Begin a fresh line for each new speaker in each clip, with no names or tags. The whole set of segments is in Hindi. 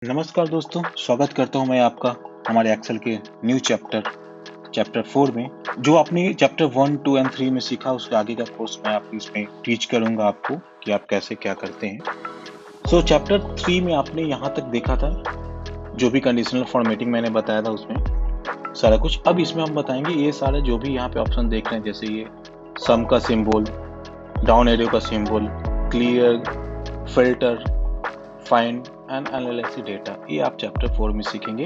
नमस्कार दोस्तों, स्वागत करता हूं मैं आपका हमारे एक्सेल के न्यू चैप्टर 4 में। जो आपने चैप्टर 1, 2 एंड 3 में सीखा उसके आगे का कोर्स मैं आपको इसमें टीच करूंगा आपको कि आप कैसे क्या करते हैं। चैप्टर 3 में आपने यहाँ तक देखा था, जो भी कंडीशनल फॉर्मेटिंग मैंने बताया था उसमें सारा कुछ। अब इसमें हम बताएंगे ये सारे जो भी यहाँ पे ऑप्शन देख रहे हैं, जैसे ये सम का सिंबल, डाउन एरो का symbol, clear, filter, find and analysis data, ये आप चैप्टर 4 में सीखेंगे।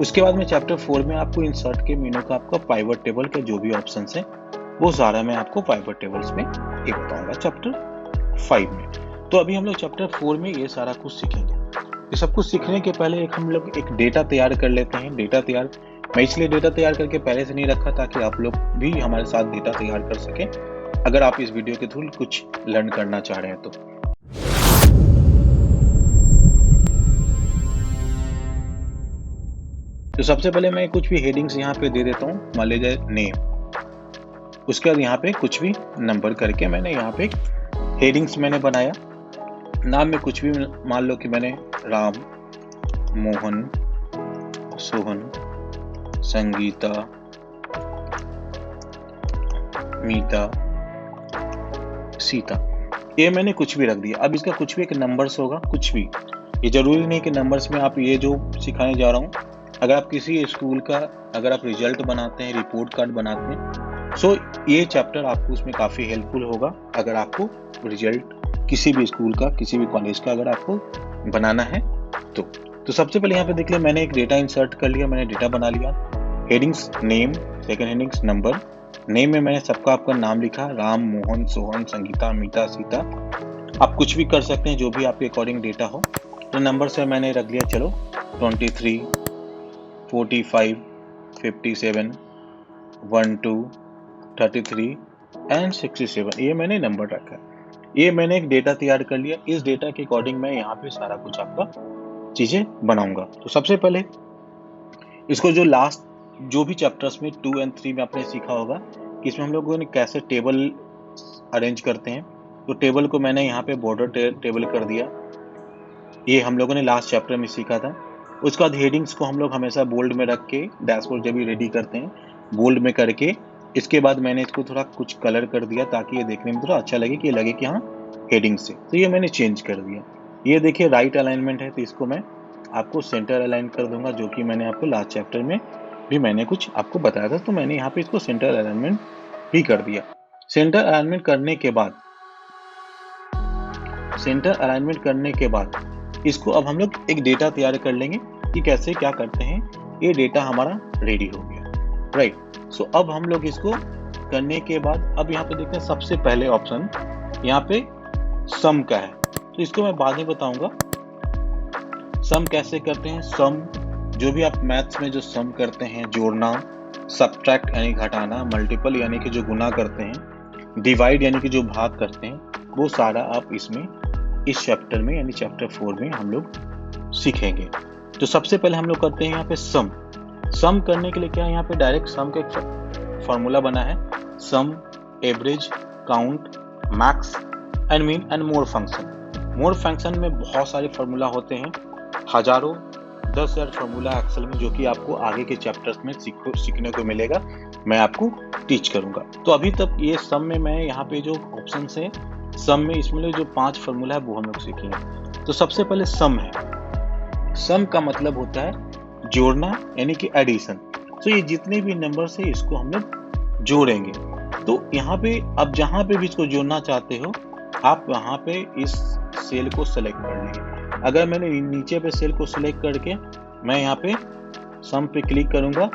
उसके बाद में चैप्टर 4 में आपको इंसर्ट के मीनू का आपका पाइवट टेबल के जो भी ऑप्शंस हैं वो सारा मैं आपको पाइवट टेबल्स में ये बताऊंगा चैप्टर 5 में। तो अभी हम लोग चैप्टर 4 में ये सारा कुछ सीखेंगे। ये सब कुछ सीखने के पहले हम लोग एक डेटा तैयार कर लेते हैं। मैं इसलिए डेटा तैयार करके पहले से नहीं रखा ताकि आप लोग भी हमारे साथ डेटा तैयार कर सकें, अगर आप इस वीडियो के थ्रू कुछ लर्न करना चाह रहे हैं तो सबसे पहले मैं कुछ भी हेडिंग्स यहाँ पे दे देता हूँ। मान लीजिए नेम, उसके बाद यहाँ पे कुछ भी नंबर करके मैंने यहाँ पे हेडिंग्स मैंने बनाया। नाम में कुछ भी मान लो कि मैंने राम, मोहन, सोहन, संगीता, मीता, सीता, ये मैंने कुछ भी रख दिया। अब इसका कुछ भी एक नंबर्स होगा, कुछ भी, ये जरूरी नहीं कि नंबर्स में आप ये जो सिखाने जा रहा हूँ, अगर आप किसी स्कूल का अगर आप रिजल्ट बनाते हैं, रिपोर्ट कार्ड बनाते हैं, ये चैप्टर आपको उसमें काफ़ी हेल्पफुल होगा। अगर आपको रिजल्ट किसी भी स्कूल का, किसी भी कॉलेज का अगर आपको बनाना है तो सबसे पहले यहाँ पे देख लिया, मैंने एक डेटा इंसर्ट कर लिया, मैंने डेटा बना लिया। Headings name, second headings number. Name में मैंने सबका आपका नाम लिखा, राम, मोहन, सोहन, संगीता, मीता, सीता। आप कुछ भी कर सकते हैं जो भी आपके अकॉर्डिंग डेटा हो। तो नंबर से मैंने रख लिया, चलो 23, 45, 57, 12, 33 एंड 67, ये मैंने नंबर रखा है। ये मैंने एक डेटा तैयार कर लिया। इस डेटा के अकॉर्डिंग मैं यहाँ पे सारा कुछ आपका चीजें बनाऊंगा। तो सबसे पहले इसको जो भी चैप्टर्स में 2 एंड 3 में आपने सीखा होगा कि इसमें हम लोगों ने कैसे टेबल अरेंज करते हैं। तो टेबल को मैंने यहाँ पे बॉर्डर टेबल कर दिया, ये हम लोगों ने लास्ट चैप्टर में सीखा था। उसके बाद हेडिंग्स को हम लोग हमेशा बोल्ड में रख के डैशबोर्ड जब भी रेडी करते हैं बोल्ड में करके, इसके बाद मैंने इसको थोड़ा कुछ कलर कर दिया ताकि ये देखने में थोड़ा अच्छा लगे कि ये लगे कि हाँ हेडिंग से। तो ये मैंने चेंज कर दिया। ये देखिए राइट अलाइनमेंट है, तो इसको मैं आपको सेंटर अलाइन कर दूंगा, जो कि मैंने आपको लास्ट चैप्टर में भी मैंने कुछ आपको बताया था। तो मैंने यहाँ पे इसको सेंटर अलाइनमेंट भी कर दिया। सेंटर अलाइनमेंट करने के बाद इसको अब हम लोग एक डेटा तैयार कर लेंगे कि कैसे क्या करते हैं। ये डेटा हमारा रेडी हो गया, राइट। सो अब हम लोग इसको करने के बाद अब यहाँ पे देखते हैं, सबसे पहले ऑप्शन यहाँ पे सम का है, तो इसको मैं बाद में बताऊंगा सम कैसे करते हैं। सम जो भी आप मैथ्स में जो सम करते हैं, जोड़ना, सब्ट्रैक्ट यानी घटाना, मल्टीपल यानी कि जो गुना करते हैं, डिवाइड यानी कि जो भाग करते हैं, वो सारा आप इस चैप्टर में यानी चैप्टर 4 में हम लोग सीखेंगे। तो सबसे पहले हम लोग करते हैं यहाँ पे सम करने के लिए क्या है, यहाँ पे डायरेक्ट सम का एक फॉर्मूला बना है, sum, average, count, max and mean and more function. More function में बहुत सारे फॉर्मूला होते हैं, हजारों 10,000 फॉर्मूला एक्सेल में, जो कि आपको आगे के चैप्टर्स में सीखने को मिलेगा, मैं आपको टीच करूंगा। तो अभी तक ये सम में मैं यहाँ पे जो ऑप्शन है सम में, इसमें जो 5 फॉर्मूला है वो हम लोग सीखेंगे। तो सबसे पहले सम है। सम का मतलब होता है जोड़ना यानी कि एडिशन। तो ये जितने भी नंबर्स है इसको हम लोग जोड़ेंगे। तो यहाँ पे अब जहाँ पे भी इसको जोड़ना चाहते हो आप वहाँ पे इस सेल को सेलेक्ट कर लेंगे। अगर मैंने नीचे पे सेल को सेलेक्ट करके मैं यहाँ पे सम पे क्लिक करूंगा,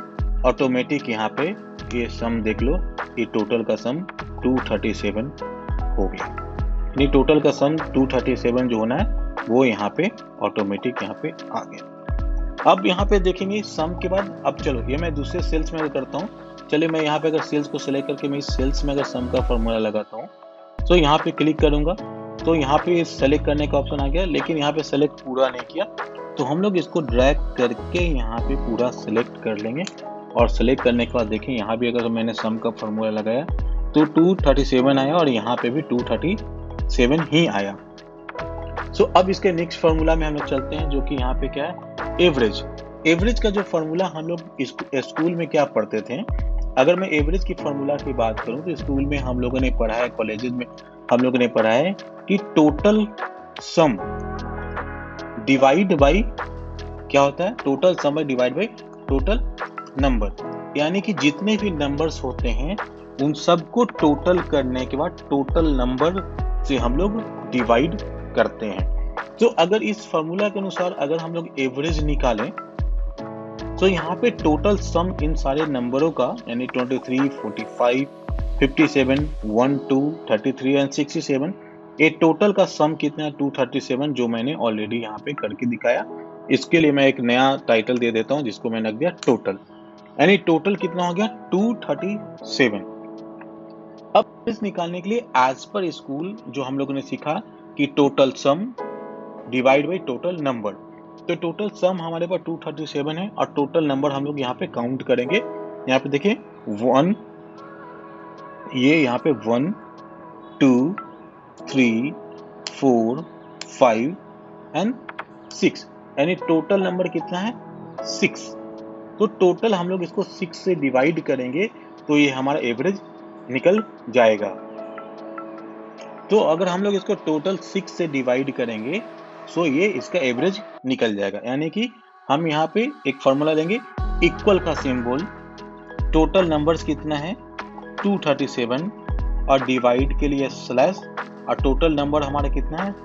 ऑटोमेटिक यहाँ पे ये सम देख लो, ये टोटल का सम 237 हो गया। यानी टोटल का सम 237 जो होना है वो यहाँ पे ऑटोमेटिक यहाँ पे आ गया। अब यहाँ पे देखेंगे सम के बाद, अब चलो ये मैं दूसरे सेल्स में करता हूँ। चलिए मैं यहाँ पे अगर सेल्स को सिलेक्ट करके मैं इस सेल्स में अगर सम का फॉर्मूला लगाता हूँ, तो यहाँ पे क्लिक करूंगा तो यहाँ पे सेलेक्ट करने का ऑप्शन आ गया, लेकिन यहाँ पे सेलेक्ट पूरा नहीं किया। तो हम लोग इसको ड्रैग करके यहाँ पे पूरा सेलेक्ट कर लेंगे। और सेलेक्ट करने के बाद देखें यहाँ भी अगर मैंने सम का फॉर्मूला लगाया तो 237 आया और यहाँ पे भी 237 ही आया। सो अब इसके नेक्स्ट फार्मूला में हम लोग चलते हैं, जो कि यहाँ पे क्या है, एवरेज। एवरेज का जो फार्मूला हम लोग स्कूल में क्या पढ़ते थे, अगर मैं एवरेज की फार्मूला की बात करूं तो स्कूल में हम लोगों ने पढ़ा है, कॉलेजेस में हम लोगों ने पढ़ा है कि टोटल सम डिवाइड बाई क्या होता है, total sum divide by total number. यानी कि जितने भी नंबर्स होते हैं उन सबको टोटल करने के बाद टोटल नंबर से हम लोग डिवाइड करते हैं। तो अगर इस फॉर्मूला के अनुसार अगर हम लोग एवरेज निकालें तो यहाँ पे टोटल सम इन सारे नंबरों का, यानी 23, 45, 57, 1, 2, 33 एंड 67, ये टोटल का सम कितना है 237, जो मैंने ऑलरेडी यहाँ पे करके दिखाया। इसके लिए मैं एक नया टाइटल दे देता हूँ जिसको मैंने रख दिया टोटल, यानी टोटल कितना हो गया 237। अब इस निकालने के लिए एज पर स्कूल जो हम लोगों ने सीखा कि total sum divide by total number, तो टोटल सम हमारे पास 237 है और टोटल नंबर हम लोग यहाँ पे काउंट करेंगे। यहाँ पे देखिए 1, ये यहाँ पे 1, 2, 3, 4, 5 एंड 6, यानी टोटल नंबर कितना है 6। तो टोटल हम लोग इसको 6 से डिवाइड करेंगे तो ये हमारा एवरेज निकल जाएगा। तो अगर हम लोग इसको टोटल 6 से डिवाइड करेंगे सो ये इसका एवरेज निकल जाएगा। यानी कि हम यहाँ पे एक फॉर्मूला लेंगे, इक्वल का सिंबल, टोटल नंबर्स कितना है 237 और डिवाइड के लिए स्लैश, और टोटल नंबर हमारा कितना है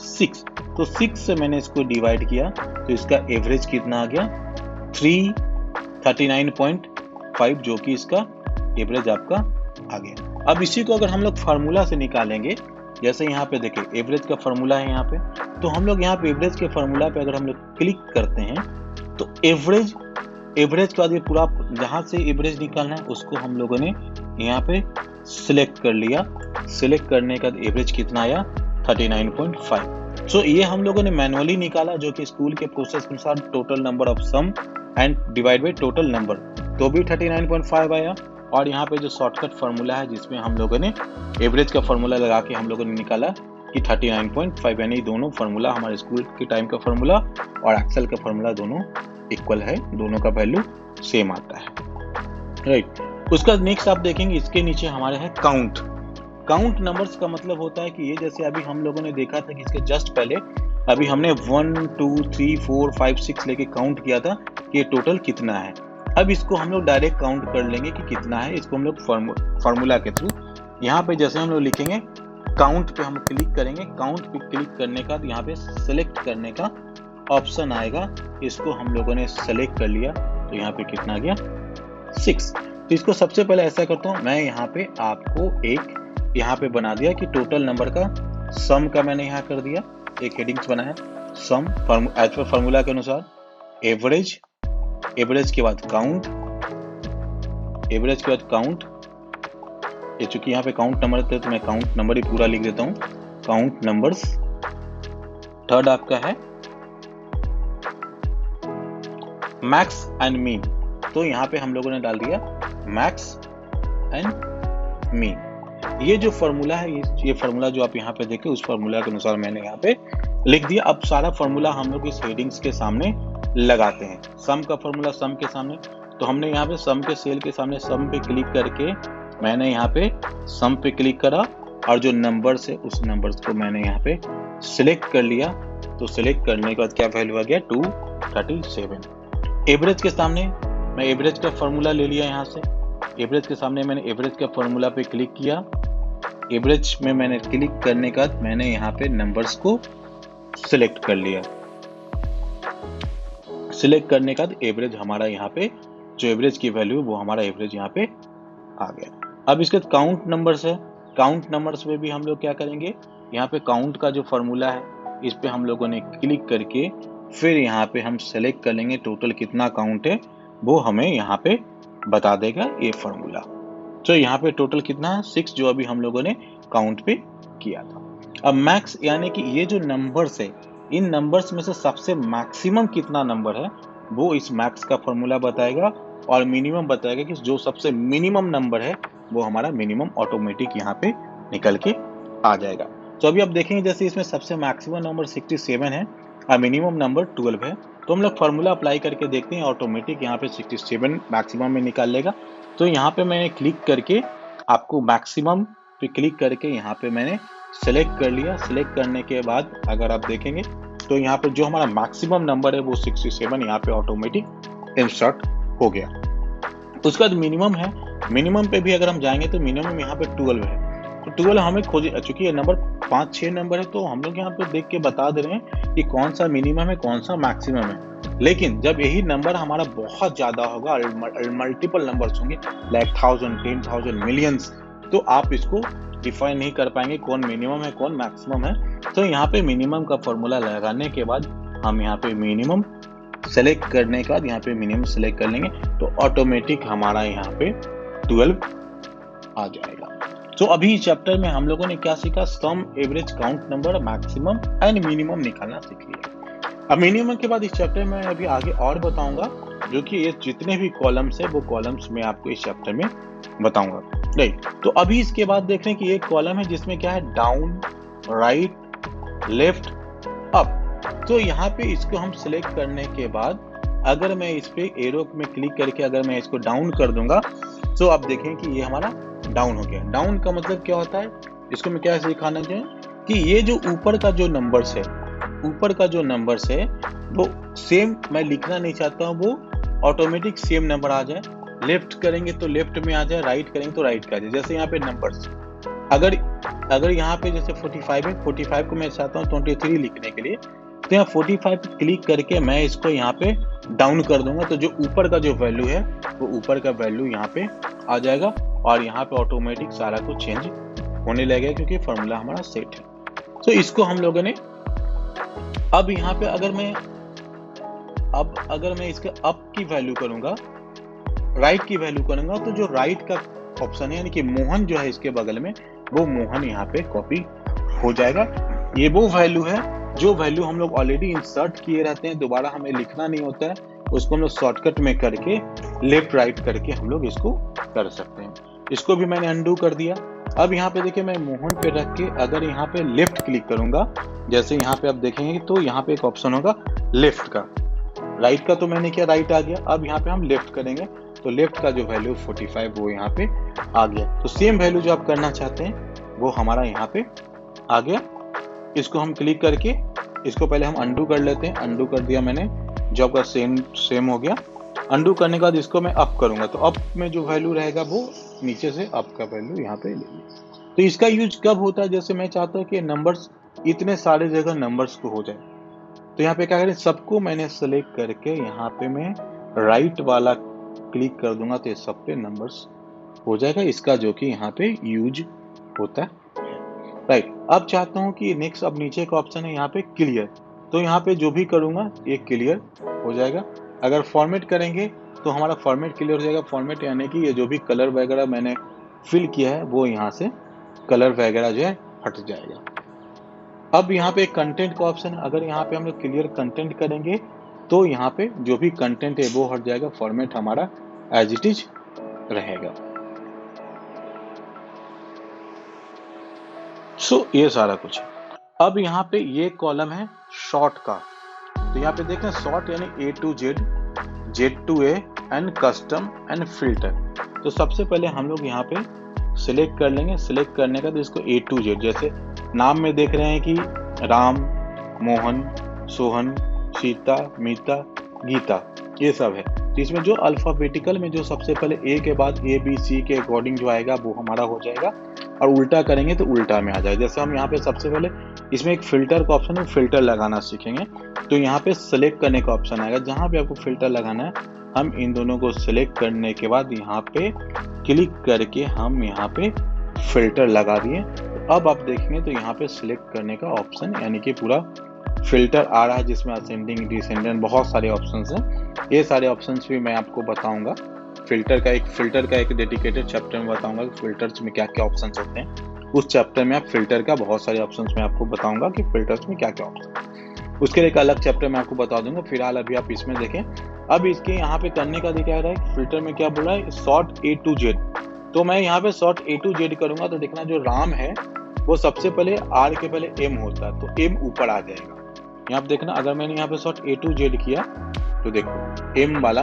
6। तो 6 से मैंने इसको डिवाइड किया तो इसका एवरेज कितना आ गया 339.5, जो कि इसका एवरेज आपका आ गया। अब इसी को अगर हम लोग फार्मूला से निकालेंगे, जैसे यहाँ पे देखिए एवरेज का फार्मूला है यहाँ पे, तो हम लोग यहाँ पे एवरेज के फार्मूला पे अगर हम लोग क्लिक करते हैं तो एवरेज के बाद ये पूरा जहाँ से एवरेज निकालना है उसको हम लोगों ने यहाँ पे सिलेक्ट कर लिया। सिलेक्ट करने का एवरेज कितना आया 39.5। सो ये हम लोगों ने मैनुअली निकाला, जो कि स्कूल के प्रोसेस के अनुसार total number of sum and divide by total number, तो भी 39.5 आया। और यहाँ पे जो शॉर्टकट फार्मूला है जिसमें हम लोगों ने एवरेज का फार्मूला लगा के हम लोगों ने निकाला कि 39.5, यानी दोनों फार्मूला हमारे स्कूल के टाइम का फार्मूला और एक्सेल का फार्मूला दोनों इक्वल है, दोनों का वैल्यू सेम आता है, राइट। उसका नेक्स्ट आप देखेंगे इसके नीचे हमारे है काउंट। काउंट नंबर्स का मतलब होता है कि ये जैसे अभी हम लोगों ने देखा था कि इसके जस्ट पहले अभी हमने 1, 2, 3, 4, 5, 6 लेके काउंट किया था कि ये टोटल कितना है। अब इसको हम लोग डायरेक्ट काउंट कर लेंगे कि कितना है, इसको हम लोग फार्मूला के थ्रू यहाँ पे जैसे हम लोग लिखेंगे काउंट पे हम क्लिक करेंगे। काउंट पे क्लिक करने का यहाँ पे सिलेक्ट करने का ऑप्शन आएगा, इसको हम लोगों ने सेलेक्ट कर लिया तो यहाँ पे कितना आ गया 6। तो इसको सबसे पहले ऐसा करता हूँ मैं, यहाँ पे आपको एक यहाँ पे बना दिया कि टोटल नंबर का सम का मैंने यहाँ कर दिया, एक हेडिंग्स बनाया सम एज पर फार्मूला के अनुसार, एवरेज, एवरेज के बाद काउंट, एवरेज के बाद काउंट, ये चूंकि यहाँ पे काउंट नंबर थे तो मैं काउंट नंबर ही पूरा लिख देता हूँ, काउंट नंबर्स। थर्ड आपका है मैक्स एंड मीन, तो यहाँ पे हम लोगों ने डाल दिया मैक्स एंड मीन। ये जो फॉर्मूला है, ये फॉर्मूला जो आप यहाँ पे देखें उस फॉर्मूला के अनुसार मैंने यहाँ पे लिख दिया। अब सारा फॉर्मूला हम लोग इस हेडिंग्स के सामने लगाते हैं। सम का फॉर्मूला सम के सामने, तो हमने यहाँ पे सम के सेल के सामने सम पे क्लिक करके मैंने यहाँ पे सम पे क्लिक करा और जो नंबर्स है उस नंबर्स को मैंने यहाँ पे सिलेक्ट कर लिया। तो सिलेक्ट करने के बाद क्या वैल्यू आ गया 237। एवरेज के सामने मैं एवरेज का फॉर्मूला ले लिया, यहाँ से एवरेज के सामने मैंने एवरेज का फॉर्मूला पे क्लिक किया। एवरेज में मैंने क्लिक करने के बाद मैंने यहाँ पे नंबर्स को सिलेक्ट कर लिया। सिलेक्ट करने के बाद एवरेज हमारा यहाँ पे जो एवरेज की वैल्यू वो हमारा एवरेज यहाँ पे आ गया। अब इसके बाद काउंट नंबर्स है। काउंट नंबर्स में भी हम लोग क्या करेंगे, यहाँ पे काउंट का जो फॉर्मूला है इस पे हम लोगों ने क्लिक करके फिर यहाँ पे हम सेलेक्ट कर लेंगे टोटल कितना काउंट है, वो हमें यहाँ पे बता देगा ये फॉर्मूला। तो यहाँ पे टोटल कितना है 6, जो अभी हम लोगों ने काउंट पे किया था। अब मैक्स, यानी कि ये जो नंबर्स है इन नंबर्स में से सबसे मैक्सिमम कितना नंबर है वो इस मैक्स का फॉर्मूला बताएगा, और मिनिमम बताएगा कि जो सबसे मिनिमम नंबर है वो हमारा मिनिमम ऑटोमेटिक यहाँ पे निकल के आ जाएगा। तो अभी आप देखेंगे जैसे इसमें सबसे मैक्सिमम नंबर 67 है और मिनिमम नंबर 12 है, तो हम लोग फार्मूला अप्लाई करके देखते हैं, ऑटोमेटिक यहाँ पे 67 मैक्सिमम में निकाल लेगा। तो यहाँ पे मैंने क्लिक करके आपको मैक्सिमम पे क्लिक करके यहाँ पे मैंने सेलेक्ट कर लिया। सेलेक्ट करने के बाद अगर आप देखेंगे तो यहाँ पे जो हमारा मैक्सिमम नंबर है वो 67 यहाँ पे ऑटोमेटिक इंसर्ट हो गया। उसके बाद मिनिमम है, मिनिमम पे भी अगर हम जाएंगे तो मिनिमम यहाँ पे 12 है। तो 12 हमें खोज, चूंकि ये नंबर 5-6 नंबर है तो हम लोग यहाँ पे देख के बता दे रहे हैं कि कौन सा मिनिमम है कौन सा मैक्सिमम है। लेकिन जब यही नंबर हमारा बहुत ज्यादा होगा, मल्टीपल नंबर्स होंगे लाइक 1000, 10,000, मिलियंस, तो आप इसको डिफाइन नहीं कर पाएंगे कौन मिनिमम है कौन मैक्सिमम है। तो यहाँ पे मिनिमम का फॉर्मूला लगाने के बाद हम यहाँ पे मिनिमम सेलेक्ट करने के बाद यहाँ पे मिनिमम सेलेक्ट कर लेंगे तो ऑटोमेटिक हमारा यहाँ पे 12 आ जाएगा। तो अभी इस चैप्टर में हम लोगों ने क्या सीखा, sum, average, count number, maximum and minimum निकालना सीख लिया। अब मिनिमम के बाद इस चैप्टर में अभी आगे और बताऊंगा, जो कि ये जितने भी कॉलम्स है वो कॉलम्स मैं आपको इस चैप्टर में बताऊंगा। राइट, तो अभी इसके बाद देख रहे हैं कि एक कॉलम है जिसमें क्या है, डाउन, राइट, लेफ्ट, अप। तो यहाँ पे इसको हम सिलेक्ट करने के बाद अगर मैं इस पे एरो में क्लिक करके अगर मैं इसको डाउन कर दूंगा तो आप देखें कि ये हमारा डाउन हो गया। डाउन का मतलब क्या होता है, इसको मैं क्या सिखाना चाहिए कि ये जो ऊपर का जो नंबर्स है, ऊपर का जो नंबर्स है वो सेम मैं लिखना नहीं चाहता हूँ, वो ऑटोमेटिक सेम नंबर आ जाए। लेफ्ट करेंगे तो लेफ्ट में आ जाए, राइट करेंगे तो राइट का आ जाए। जैसे यहाँ पे नंबर्स अगर यहाँ पे जैसे 45 है, 45 को मैं चाहता हूँ 23 लिखने के लिए, तो यहाँ 45 पे क्लिक करके मैं इसको यहाँ पे डाउन कर दूंगा तो जो ऊपर का जो वैल्यू है वो ऊपर का वैल्यू यहाँ पे आ जाएगा और यहाँ पे ऑटोमेटिक सारा कुछ चेंज होने लगेगा क्योंकि फॉर्मूला हमारा सेट है। तो इसको हम लोगों ने अब यहाँ पे अगर मैं इसके अप की वैल्यू करूंगा, राइट की वैल्यू करूंगा, तो जो राइट का ऑप्शन है यानी कि मोहन जो है इसके बगल में, वो मोहन यहाँ पे कॉपी हो जाएगा। ये वो वैल्यू है जो वैल्यू हम लोग ऑलरेडी इंसर्ट किए रहते हैं, दोबारा हमें लिखना नहीं होता है, उसको हम लोग शॉर्टकट में करके लेफ्ट राइट करके हम लोग इसको कर सकते हैं। इसको भी मैंने अंडू कर दिया। अब यहाँ पे देखिए मैं मोहन पे रख के अगर यहाँ पे लेफ्ट क्लिक करूंगा, जैसे यहाँ पे आप देखेंगे तो यहाँ पे एक ऑप्शन होगा लेफ्ट का, राइट का तो मैंने किया, राइट आ गया। अब यहाँ पे हम लेफ्ट करेंगे तो लेफ्ट का जो वैल्यू 45 वो यहाँ पे आ गया। तो सेम वैल्यू जो आप करना चाहते हैं वो हमारा यहाँ पे आ गया। इसको हम क्लिक करके इसको पहले हम अंडू कर लेते हैं। अंडू कर दिया मैंने, जो आपका सेम हो गया। अंडू करने के बाद इसको मैं अप करूंगा तो अप में जो वैल्यू रहेगा वो नीचे से अप का वैल्यू यहाँ पे ले लिया। तो इसका यूज कब होता है, जैसे मैं चाहता हूँ कि नंबर्स इतने सारे जगह नंबर्स को हो जाए, तो यहाँ पे क्या करें, सबको मैंने सेलेक्ट करके यहाँ पे मैं राइट वाला क्लिक कर दूंगा तो ये सब पे नंबर्स हो जाएगा, इसका जो कि यहाँ पे यूज होता है। राइट, अब चाहता हूँ कि नेक्स्ट, अब नीचे का ऑप्शन है यहाँ पे क्लियर, तो यहाँ पे जो भी करूंगा ये क्लियर हो जाएगा। अगर फॉर्मेट करेंगे तो हमारा फॉर्मेट क्लियर हो जाएगा। फॉर्मेट यानी कि ये जो भी कलर वगैरह मैंने फिल किया है वो यहाँ से कलर वगैरह जो है हट जाएगा। अब यहाँ पे कंटेंट का ऑप्शन है, अगर यहाँ पे हम लोग क्लियर कंटेंट करेंगे तो यहाँ पे जो भी कंटेंट है वो हट जाएगा, फॉर्मेट हमारा एज इट इज रहेगा। सो ये सारा कुछ है। अब यहाँ पे ये कॉलम है शॉर्ट का, तो यहाँ पे देखें शॉर्ट यानी A to Z, Z to A and custom and filter. तो सबसे पहले हम लोग यहाँ पे सिलेक्ट कर लेंगे। सिलेक्ट करने का तो इसको A to Z, जैसे नाम में देख रहे हैं कि राम, मोहन, सोहन, सीता, मीता, गीता, ये सब है। तो इसमें जो अल्फाबेटिकल में जो सबसे पहले A के बाद ABC के अकॉर्डिंग जो आएगा वो हमारा हो जाएगा, और उल्टा करेंगे तो उल्टा में आ जाएगा। जैसे हम यहाँ पे सबसे पहले इसमें एक फिल्टर का ऑप्शन है, फिल्टर लगाना सीखेंगे। तो यहाँ पे सिलेक्ट करने का ऑप्शन आएगा, जहाँ पे आपको फिल्टर लगाना है हम इन दोनों को सिलेक्ट करने के बाद यहाँ पे क्लिक करके हम यहाँ पे फिल्टर लगा दिए। तो अब आप देखेंगे तो यहाँ पे सिलेक्ट करने का ऑप्शन यानी कि पूरा फिल्टर आ रहा है, जिसमें असेंडिंग, डिसेंडिंग बहुत सारे ऑप्शंस हैं। ये सारे ऑप्शंस भी मैं आपको बताऊंगा। फिल्टर का एक डेडिकेटेड चैप्टर में बताऊंगा कि फिल्टर्स में क्या क्या ऑप्शंस होते हैं। उस चैप्टर में आप फिल्टर का बहुत सारे ऑप्शंस में आपको बताऊंगा कि फिल्टर्स में क्या क्या ऑप्शन, उसके लिए एक अलग चैप्टर में आपको बता दूंगा। फिलहाल अभी आप इसमें देखें। अब इसके यहाँ पे करने का दिखा रहा है फिल्टर में क्या बोला है, शॉर्ट A to Z। तो मैं यहाँ पे शॉर्ट A to Z करूंगा तो देखना जो राम है वो सबसे पहले R के पहले M होता है, तो M ऊपर आ जाएगा। यहाँ पे देखना, अगर मैंने यहाँ पे शॉर्ट A to Z किया तो देखो M वाला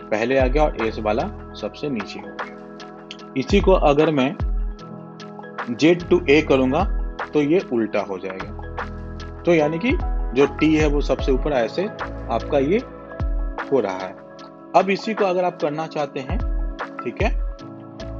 पहले आ गया और S वाला सबसे नीचे हो गया। इसी को अगर मैं Z to A करूंगा तो ये उल्टा हो जाएगा। तो यानी कि जो T है वो सबसे ऊपर, ऐसे आपका ये हो रहा है। अब इसी को अगर आप करना चाहते हैं, ठीक है,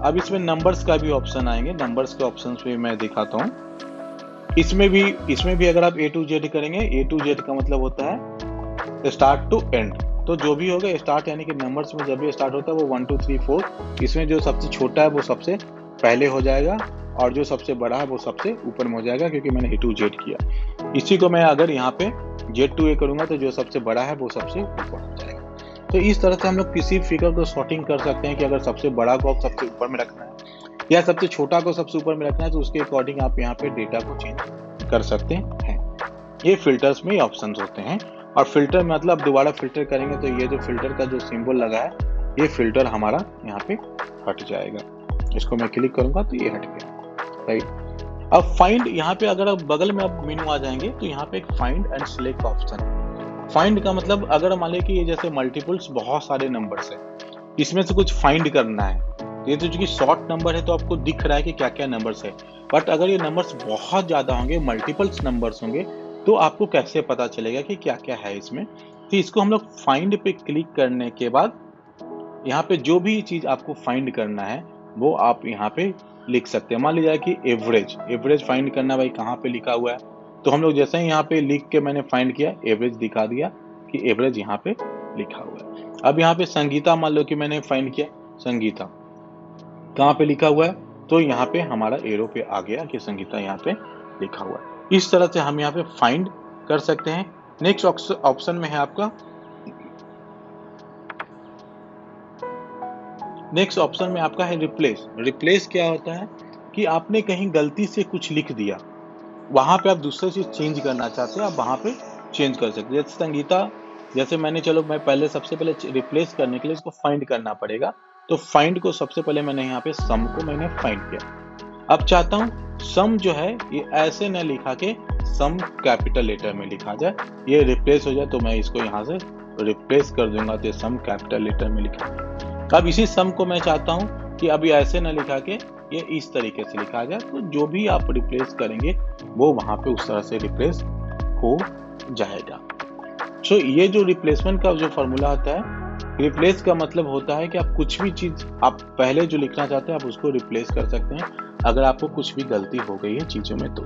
अब इसमें नंबर्स का भी ऑप्शन आएंगे। नंबर्स के ऑप्शंस भी मैं दिखाता हूँ। इसमें भी अगर आप A to Z करेंगे, A to Z का मतलब होता है स्टार्ट टू एंड। तो जो भी होगा स्टार्ट, यानी कि नंबर्स में जब भी स्टार्ट होता है वो 1 2 3 4, इसमें जो सबसे छोटा है वो सबसे पहले हो जाएगा और जो सबसे बड़ा है वो सबसे ऊपर में हो जाएगा, क्योंकि मैंने A to Z किया। इसी को मैं अगर यहाँ पे Z to A करूंगा तो जो सबसे बड़ा है वो सबसे ऊपर हो जाएगा। तो इस तरह से हम लोग किसी फिगर को सॉर्टिंग कर सकते हैं कि अगर सबसे बड़ा को सबसे ऊपर में रखना है या सबसे छोटा को सबसे ऊपर में रखना है, तो उसके अकॉर्डिंग आप यहाँ पे डेटा को चेंज कर सकते हैं। ये फिल्टर्स में ऑप्शंस होते हैं। और फिल्टर मतलब दोबारा फिल्टर करेंगे तो ये जो फिल्टर का जो सिंबल लगा है, ये फिल्टर हमारा यहाँ पे हट जाएगा। इसको मैं क्लिक करूंगा तो ये हट गया, राइट। अब फाइंड, यहाँ पे अगर आप बगल में आप मेनू आ जाएंगे तो यहाँ पे एक फाइंड एंड सिलेक्ट ऑप्शन है। फाइंड का मतलब, अगर मान लें कि ये जैसे मल्टीपल्स बहुत सारे नंबर्स है, इसमें से कुछ फाइंड करना है। ये तो चूंकि शॉर्ट नंबर है तो आपको दिख रहा है कि क्या क्या नंबर्स है, बट अगर ये नंबर्स बहुत ज्यादा होंगे, मल्टीपल्स नंबर्स होंगे, तो आपको कैसे पता चलेगा कि क्या क्या है इसमें। तो इसको हम लोग फाइंड पे क्लिक करने के बाद यहाँ पे जो भी चीज आपको फाइंड करना है वो आप यहाँ पे लिख सकते हैं। मान लीजिए कि एवरेज फाइंड करना, भाई कहाँ पे लिखा हुआ है, तो हम लोग जैसे ही यहाँ पे लिख के मैंने फाइंड किया, एवरेज दिखा दिया कि एवरेज यहाँ पे लिखा हुआ है। अब यहाँ पे संगीता मान लो कि मैंने फाइंड किया, संगीता कहाँ पे लिखा हुआ है, तो यहाँ पे हमारा एरो पे आ गया कि संगीता यहाँ पे लिखा हुआ है। इस तरह से हम यहाँ पे फाइंड कर सकते हैं। नेक्स्ट ऑप्शन में है आपका, नेक्स्ट ऑप्शन में आपका है रिप्लेस। रिप्लेस क्या होता है कि आपने कहीं गलती से कुछ लिख दिया, वहां पे आप दूसरी चीज चेंज करना चाहते हैं, आप वहां पे चेंज कर सकते हैं। जैसे संगीता, जैसे मैंने, चलो मैं पहले सबसे पहले रिप्लेस करने के लिए इसको फाइंड करना पड़ेगा, तो फाइंड को सबसे पहले मैंने यहाँ पे सम को मैंने फाइंड किया। अब चाहता हूँ सम जो है ये ऐसे न लिखा के सम कैपिटल लेटर में लिखा जाए, ये रिप्लेस हो जाए, तो मैं इसको यहाँ से रिप्लेस कर दूंगा तो सम कैपिटल लेटर में लिखा। अब इसी सम को मैं चाहता हूँ कि अभी ऐसे न लिखा के ये इस तरीके से लिखा जाए, तो जो भी आप रिप्लेस करेंगे वो वहां पे उस तरह से रिप्लेस हो जाएगा। सो ये जो रिप्लेसमेंट का जो फॉर्मूला होता है, रिप्लेस का मतलब होता है कि आप कुछ भी चीज आप पहले जो लिखना चाहते हैं आप उसको रिप्लेस कर सकते हैं, अगर आपको कुछ भी गलती हो गई है चीजों में। तो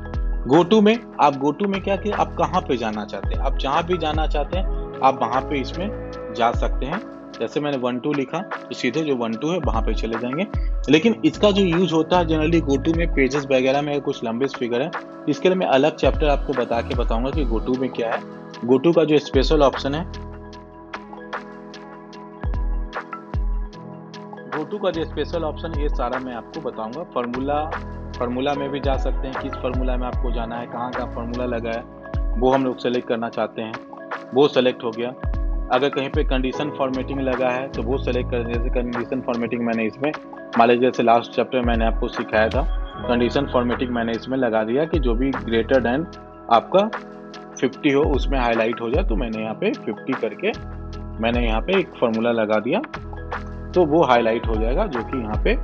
गोटू में क्या कि आप कहाँ पे जाना चाहते हैं, आप जहाँ भी जाना चाहते हैं आप वहां पे इसमें जा सकते हैं। जैसे मैंने 1 2 लिखा तो सीधे जो 1 2 है वहां पे चले जाएंगे। लेकिन इसका जो यूज होता है जनरली गोटू में पेजेस वगैरह में कुछ लंबे फिगर है, इसके लिए मैं अलग चैप्टर आपको बताऊंगा कि गोटू में क्या है। गोटू का जो स्पेशल ऑप्शन है, गोटू का जो स्पेशल ऑप्शन, ये सारा मैं आपको बताऊंगा। फार्मूला में भी जा सकते हैं, किस फार्मूला में आपको जाना है, कहाँ का फार्मूला लगा है वो हम लोग सेलेक्ट करना चाहते हैं, वो सेलेक्ट हो गया। अगर कहीं पे कंडीशन फॉर्मेटिंग लगा है तो वो सेलेक्ट कर, जैसे कंडीशन फॉर्मेटिंग मैंने इसमें, मान लीजिए जैसे लास्ट चैप्टर मैंने आपको सिखाया था, कंडीशन फॉर्मेटिंग मैंने इसमें लगा दिया कि जो भी ग्रेटर देन आपका 50 हो उसमें हाईलाइट हो जाए, तो मैंने यहाँ पे 50 करके मैंने यहाँ पे एक फार्मूला लगा दिया, तो वो हाईलाइट हो जाएगा, जो कि यहाँ पे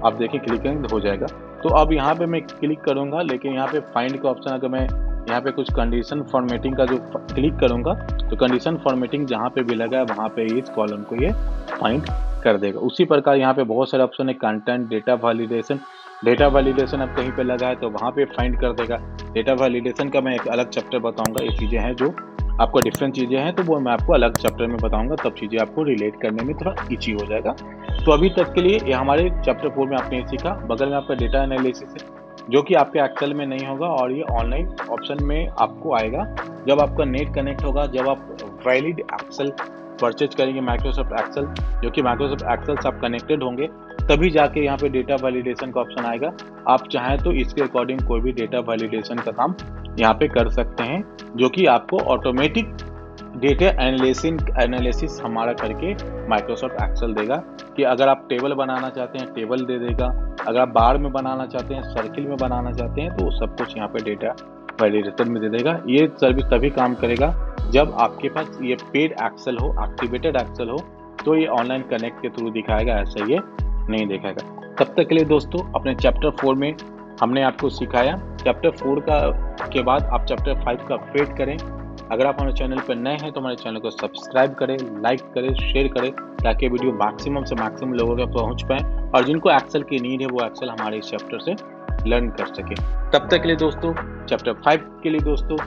आप देखिए क्लिकिंग हो जाएगा। तो अब यहाँ पे मैं क्लिक करूंगा, लेकिन यहाँ पे फाइंड का ऑप्शन, अगर मैं यहाँ पे कुछ कंडीशन फॉर्मेटिंग का जो क्लिक करूंगा तो कंडीशन फॉर्मेटिंग जहाँ पे भी लगा है वहाँ पे इस कॉलम को ये फाइंड कर देगा। उसी प्रकार यहाँ पे बहुत सारे ऑप्शन है, कंटेंट, डेटा वैलिडेशन अब कहीं पे लगा है तो वहाँ पे फाइंड कर देगा। डेटा वैलिडेशन का मैं एक अलग चैप्टर बताऊंगा, ये चीजें हैं जो आपको डिफरेंट चीजें हैं, तो वो मैं आपको अलग चैप्टर में बताऊंगा, तब चीजें आपको रिलेट करने में थोड़ा ईजी हो जाएगा। तो अभी तक के लिए ये हमारे चैप्टर 4 में आपने सीखा। बगल में आपका डेटा एनालिसिस है, जो कि आपके एक्सेल में नहीं होगा और ये ऑनलाइन ऑप्शन में आपको आएगा जब आपका नेट कनेक्ट होगा, जब आप वैलिड एक्सेल परचेज करेंगे माइक्रोसॉफ्ट एक्सेल, जो कि माइक्रोसॉफ्ट एक्सेल से आप कनेक्टेड होंगे, तभी जाके यहाँ पे डेटा वैलिडेशन का ऑप्शन आएगा। आप चाहें तो इसके अकॉर्डिंग कोई भी डेटा वैलिडेशन का काम यहाँ पे कर सकते हैं, जो कि आपको ऑटोमेटिक डेटा एनालिसिस हमारा करके माइक्रोसॉफ्ट एक्सेल देगा। कि अगर आप टेबल बनाना चाहते हैं टेबल दे देगा, अगर आप बार में बनाना चाहते हैं, सर्किल में बनाना चाहते हैं, तो सब कुछ यहाँ पे डेटा वैलिडेटर में दे देगा। ये सर्विस तभी काम करेगा जब आपके पास ये पेड एक्सेल हो, एक्टिवेटेड एक्सेल हो, तो ये ऑनलाइन कनेक्ट के थ्रू दिखाएगा, ऐसा ये नहीं दिखाएगा। तब तक के लिए दोस्तों, अपने चैप्टर 4 में हमने आपको सिखाया। चैप्टर 4 के बाद आप चैप्टर 5 का अपडेट करें। अगर आप हमारे चैनल पर नए हैं तो हमारे चैनल को सब्सक्राइब करें, लाइक करें, शेयर करें, ताकि वीडियो मैक्सिमम से मैक्सिमम लोगों तक पहुंच पाए और जिनको एक्सेल की नीड है वो एक्सेल हमारे इस चैप्टर से लर्न कर सके। तब तक के लिए दोस्तों, चैप्टर 5 के लिए दोस्तों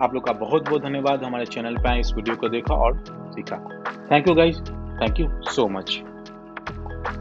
आप लोग का बहुत बहुत धन्यवाद। हमारे चैनल पे आए, इस वीडियो को देखा और सीखा। Thank you guys, thank you so much.